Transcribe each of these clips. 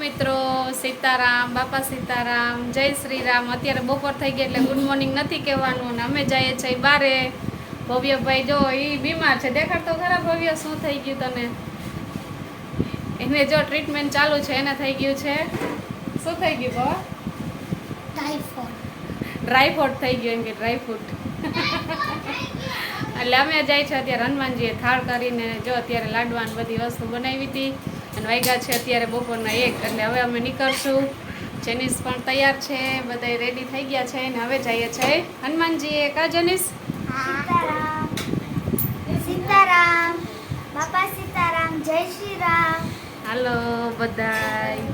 મિત્રો સીતારામ બાપા સીતારામ જય શ્રી રામ। અત્યારે બપોર થઈ ગઈ એટલે ગુડ મોર્નિંગ નથી કહેવાનું અને અમે જઈએ છીએ બારે। ભવ્યભાઈ જો એ બીમાર છે, દેખાડ તો ખરા ભવ્ય શું થઈ ગયું તને? એને જો ટ્રીટમેન્ટ ચાલુ છે, એને થઈ ગયું છે શું થઈ ગયું બાબા? ડ્રાયફ્રૂટ થઈ ગયું એમ કે ડ્રાયફ્રૂટ। એટલે અમે જાય છે અત્યારે હનુમાનજીએ થાળ કરીને જો અત્યારે લાડવા ને બધી વસ્તુ બનાવી હતી અને વાગ્યા છે અત્યારે બપોરના 1 એટલે હવે અમે નીકળશું। જેનિસ પણ તૈયાર છે, બધા રેડી થઈ ગયા છે ને હવે જઈએ છીએ હનુમાનજીએ। કા જેનિસ? સીતારામ સીતારામ બાપા સીતારામ જય શ્રી રામ। હાલો બધાય।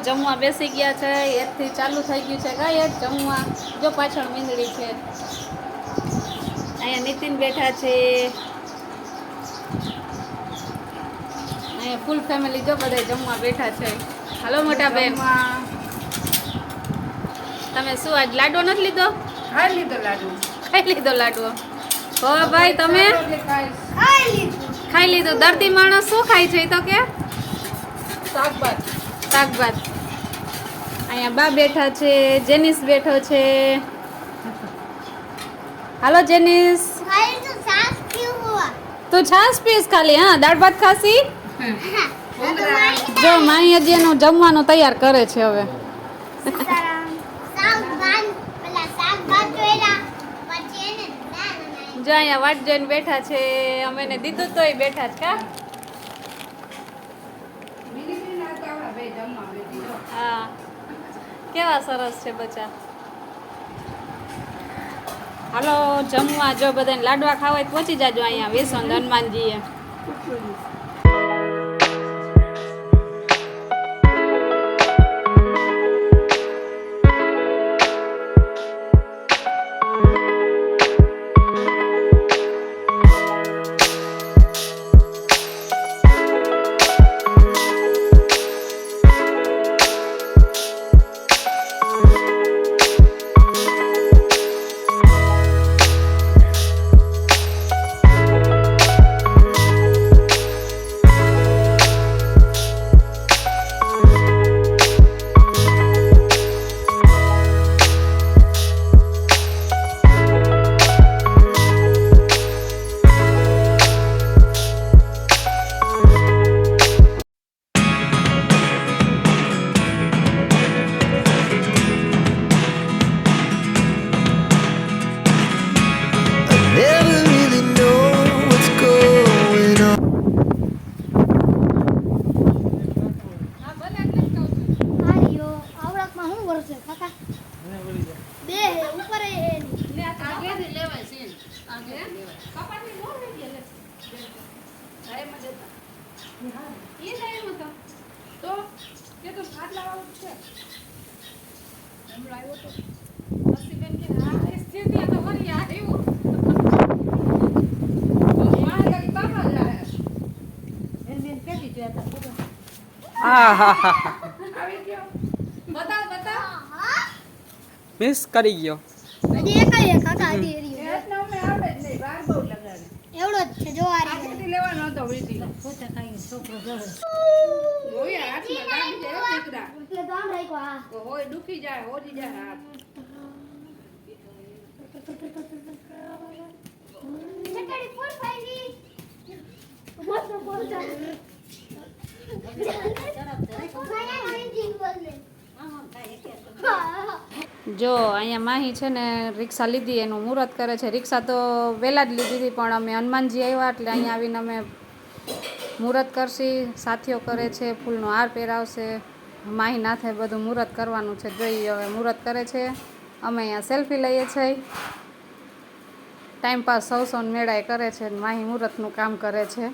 જમવા બેસી ગયા છે. એથી ચાલુ થઈ ગયું છે કઈ એક જમવા. જો પાછળ મીંદડી છે. અહીંયા નીતિન બેઠા છે. અહીંયા ફૂલ ફેમિલી જો બધા જમવા બેઠા છે. હાલો મોટા બેન, તમે શું આજ લાડવો નથી લીધો? ખાઈ લીધો લાડુ. ખાઈ લીધો લાડવો. હો ભાઈ તમે ખાઈ લીધું. દર્દી માણસ શું ખાય છે? ઈ તો કે શાકભાત. શાકભાત. અહીંયા બા બેઠા છે. જેનિસ બેઠો છે. હાલો જેનિસ, ખાઈ તો સાસ ક્યું હુઆ? તું છાશ પીસ ખાલી? હા, દાળ ભાત ખાસી? જો માઈ હજી એનું જમવાનું તૈયાર કરે છે હવે. સીતારામ. શાકભાત પેલા શાકભાત જોઈલા પછી એને દાળ બનાવી. જો અહીંયા વાટ જોઈને બેઠા છે. અમે એને દીધું તોય બેઠા છે કા? હા, કેવા સરસ છે બચ્ચા. હાલો જમવા. જો બધાને લાડવા ખાવા હોય તો પહોંચી જાજો અહીંયા વેસન હનુમાનજીએ. Never really know what's going on. આયો આવડકમાં હું વરસે કાકા? બે ઉપર એ મિસ કરી ગયો. હજી એક જ કાકા હજી એરિયો એવડો જ છે જો આ રીતે લેવાનો હતો વીટી. એટલે તો આમ રાખ્યો હા તો હોય દુખી જાય, હોજી જાય હાથ. ચટણી ફૂલ ફાઈલી મસ્ત બોલ ચાલે જો અહીંયા માહી છે ને રિક્ષા લીધી, એનું મુહૂર્ત કરે છે. રિક્ષા તો વહેલા જ લીધી હતી પણ અમે હનુમાનજી આવ્યા એટલે અહીંયા આવીને અમે મુહૂર્ત કરશી. સાથીઓ કરે છે, ફૂલનો હાર પહેરાવશે. માહી નાથે બધું મુહૂર્ત કરવાનું છે. જોઈએ હવે મુહૂર્ત કરે છે. અમે અહીંયા સેલ્ફી લઈએ છીએ. ટાઈમ પાસ સૌ મેળાએ કરે છે. માહી મુહૂર્તનું કામ કરે છે.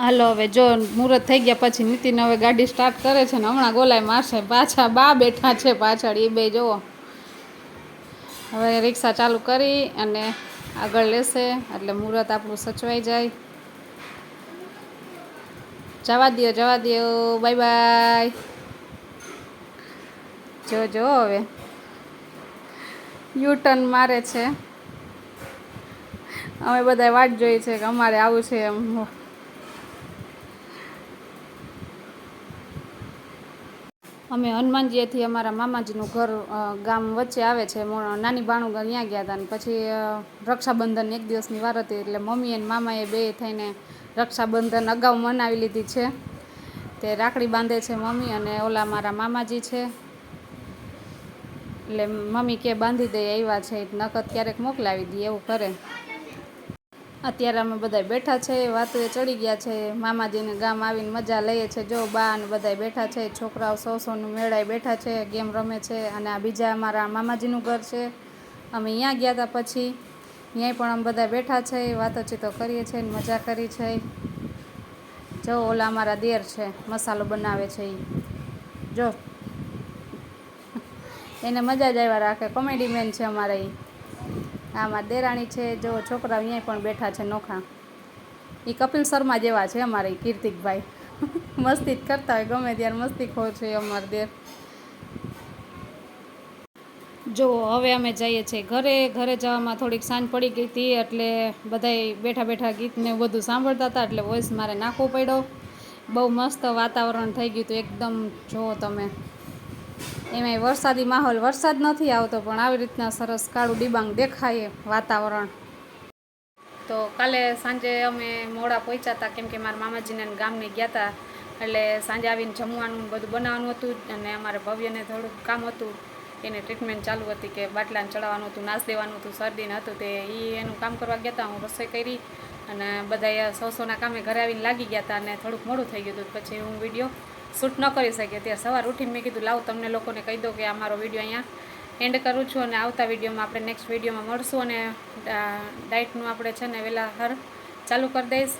હાલો હવે જો મુહૂર્ત થઈ ગયા પછી નીતિન હવે ગાડી સ્ટાર્ટ કરે છે ને હમણાં ગોલાય મારશે. પાછા બા બેઠા છે પાછળ, એ બે જુઓ. હવે રિક્ષા ચાલુ કરી અને આગળ લેશે એટલે મુહૂર્ત આપણું સચવાઈ જાય. જવા દ્યો બાય બાય. જો હવે યુ ટર્ન મારે છે. અમે બધા વાટ જોઈએ છે કે અમારે આવું છે એમ. અમે હનુમાનજીએથી અમારા મામાજીનું ઘર ગામ વચ્ચે આવે છે. નાની બાણું ઘર ત્યાં ગયા હતા. અને પછી રક્ષાબંધન એક દિવસની વાર હતી એટલે મમ્મી અને મામાએ બે થઈને રક્ષાબંધન અગાઉ મનાવી લીધી છે. તે રાખડી બાંધે છે મમ્મી, અને ઓલા મારા મામાજી છે એટલે મમ્મી કે બાંધી દે આવ્યા છે, નકદ ક્યારેક મોકલાવી દઈએ એવું કરે. અત્યારે અમે બધા બેઠા છે, વાતુએ ચડી ગયા છે. મામાજીને ગામ આવીને મજા લઈએ છે. જો બા અને બધા બેઠા છે, છોકરાઓ સો મેળાએ બેઠા છે, ગેમ રમે છે. અને આ બીજા અમારા મામાજીનું ઘર છે. અમે અહીંયા ગયા હતા, પછી ત્યાંય પણ અમે બધા બેઠા છે, વાતોચીતો કરીએ છીએ, મજા કરી છે. જો ઓલા અમારા દેર છે, મસાલો બનાવે છે એ જો, એને મજા જ આવ્યા રાખે, કોમેડી મેન છે અમારા એ. આમાં દેરાણી છે. જો છોકરાઓ અહીંયા પણ બેઠા છે નોખા. એ કપિલ શર્મા જેવા છે અમારે કીર્તિકભાઈ. મસ્તી જ કરતા હોય, ગમે ત્યારે મસ્તી ખોર છે અમારે દેર. જો હવે અમે જઈએ છીએ ઘરે જવામાં થોડીક સાંજ પડી ગઈ હતી, એટલે બધાય બેઠા ગીતને બધું સાંભળતા હતા, એટલે વોઇસ મારે નાખવો પડ્યો. બહુ મસ્ત વાતાવરણ થઈ ગયું હતું એકદમ. જુઓ તમે, એમાંય વરસાદી માહોલ. વરસાદ નથી આવતો પણ આવી રીતના સરસ કાળું ડિબાંગ દેખાય વાતાવરણ. તો કાલે સાંજે અમે મોડા પહોંચ્યા હતા, કેમ કે મારા મામાજીને ગામને ગયા હતા, એટલે સાંજે આવીને જમવાનું બધું બનાવવાનું હતું. અને અમારે ભવ્યને થોડુંક કામ હતું, એને ટ્રીટમેન્ટ ચાલુ હતી કે બાટલાને ચડાવવાનું હતું, નાશ દેવાનું હતું, શરદીને હતું, તે એનું કામ કરવા ગયા હતા. હું રસોઈ કરી અને બધા સોના કામે ઘરે આવીને લાગી ગયા હતા, અને થોડુંક મોડું થઈ ગયું હતું. પછી હું વિડીયો શૂટ ન કરી શકી. ત્યારે સવાર ઉઠીને મેં કીધું લાવ તમને લોકોને કહી દો કે અમારો વિડીયો અહીંયા એન્ડ કરું છું, અને આવતા વિડીયોમાં આપણે નેક્સ્ટ વિડીયોમાં મળશું. અને ડાયટનું આપણે છે ને વહેલા ચાલુ કરી દઈશ.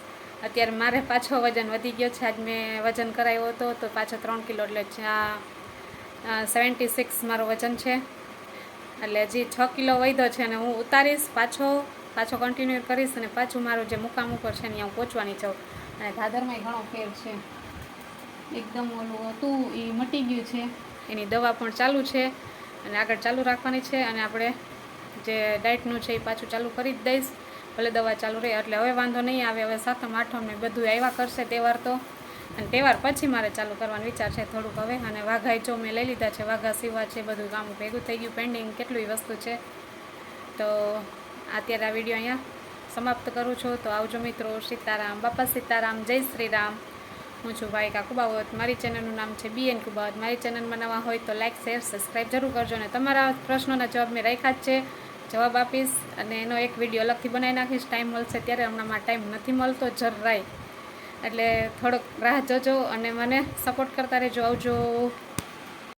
અત્યારે મારે પાછો વજન વધી ગયો છે. આજ મેં વજન કરાવ્યો હતો તો પાછો 3 કિલો, એટલે 76 મારો વજન છે. એટલે હજી 6 કિલો વધ્યો છે, અને હું ઉતારીશ પાછો કન્ટિન્યુ કરીશ. અને પાછું મારું જે મુકામ ઉપર છે ને હું પહોંચવાની છું. અને દાદરમાં ઘણો ફેર છે, એકદમ ઓલું હતું એ મટી ગયું છે. એની દવા પણ ચાલુ છે અને આગળ ચાલુ રાખવાની છે. અને આપણે જે ડાયટનું છે એ પાછું ચાલુ કરી જ દઈશ, ભલે દવા ચાલુ રહે. એટલે હવે વાંધો નહીં આવે. હવે 7મ 8મ ને બધું આવ્યા કરશે તહેવાર તો, અને તહેવાર પછી મારે ચાલુ કરવાનો વિચાર છે થોડુંક હવે. અને વાઘા જો મેં લઈ લીધા છે, વાઘા સીવા છે, બધું કામ ભેગું થઈ ગયું, પેન્ડિંગ કેટલી વસ્તુ છે. તો અત્યારે આ વિડીયો અહીંયા સમાપ્ત કરું છું. તો આવજો મિત્રો. સીતારામ, બાપા સીતારામ, જય શ્રી રામ. હું છું ભાઈ કુબાવત. મારી ચેનલનું નામ છે BN કુબાવત. મારી ચેનલમાં નવા હોય તો લાઇક, શેર, સબસ્ક્રાઈબ જરૂર કરજો. અને તમારા પ્રશ્નોના જવાબ મેં રાખ્યા જ છે, જવાબ આપીશ. અને એનો એક વિડીયો અલગથી બનાવી નાખીશ ટાઈમ મળશે ત્યારે. હમણાં ટાઈમ નથી મળતો જરાય, એટલે થોડોક રાહ જોજો અને મને સપોર્ટ કરતા રહેજો. આવજો.